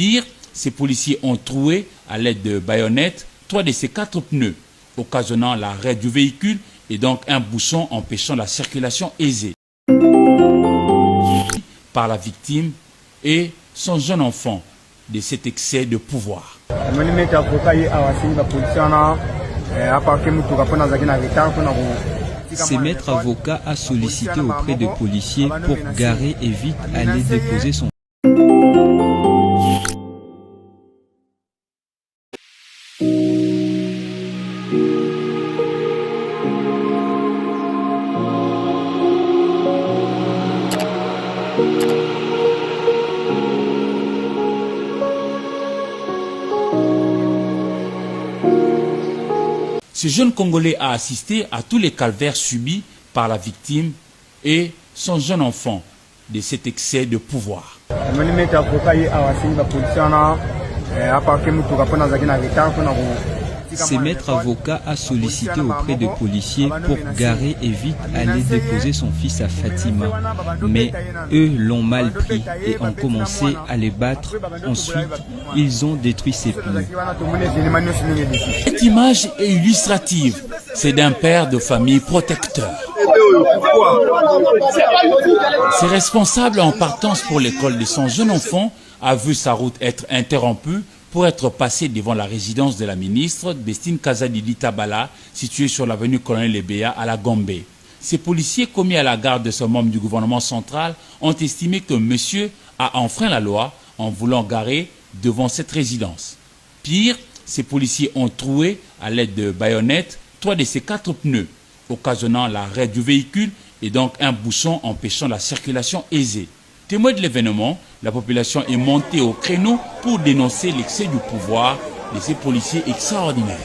Pire, ces policiers ont troué, à l'aide de baïonnettes, 3 de ces 4 pneus, occasionnant l'arrêt du véhicule et donc un bouchon empêchant la circulation aisée par la victime et son jeune enfant de cet excès de pouvoir. C'est maître avocat a sollicité auprès des policiers pour garer et vite aller déposer son... Ce jeune Congolais a assisté à tous les calvaires subis par la victime et son jeune enfant de cet excès de pouvoir. C'est maître avocat a sollicité auprès des policiers pour garer et vite aller déposer son fils à Fatima. Mais eux l'ont mal pris et ont commencé à les battre. Ensuite, ils ont détruit ses pneus. Cette image est illustrative. C'est d'un père de famille protecteur. Ce responsable en partance pour l'école de son jeune enfant a vu sa route être interrompue pour être passé devant la résidence de la ministre Bestine Kazadi Litabala, située sur l'avenue Colonel Lebea à la Gombe. Ces policiers commis à la garde de ce membre du gouvernement central ont estimé que monsieur a enfreint la loi en voulant garer devant cette résidence. Pire, ces policiers ont troué, à l'aide de baïonnettes, 3 de ces 4 pneus, occasionnant l'arrêt du véhicule et donc un bouchon empêchant la circulation aisée. Témoin de l'événement, la population est montée au créneau pour dénoncer l'excès du pouvoir de ces policiers extraordinaires.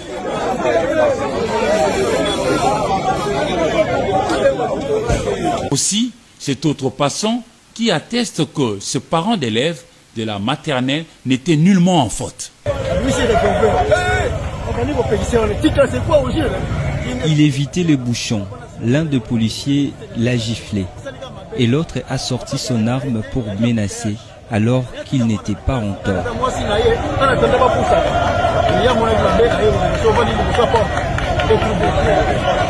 Aussi, cet autre passant qui atteste que ce parent d'élève de la maternelle n'était nullement en faute. Il évitait les bouchons. L'un des policiers l'a giflé et l'autre a sorti son arme pour menacer alors qu'il n'était pas en tort.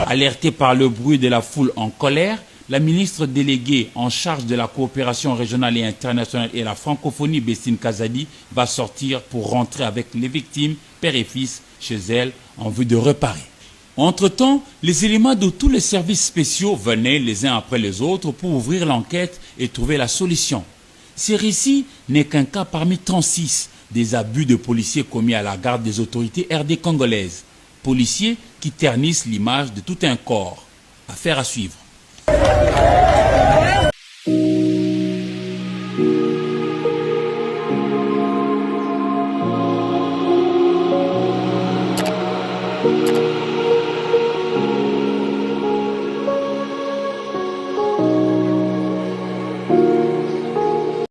Alertée par le bruit de la foule en colère, la ministre déléguée en charge de la coopération régionale et internationale et la francophonie, Bestine Kazadi, va sortir pour rentrer avec les victimes, père et fils, chez elle, en vue de réparer. Entre-temps, les éléments de tous les services spéciaux venaient les uns après les autres pour ouvrir l'enquête et trouver la solution. Ce récit n'est qu'un cas parmi 36 des abus de policiers commis à la garde des autorités RD congolaises. Policiers qui ternissent l'image de tout un corps. Affaire à suivre.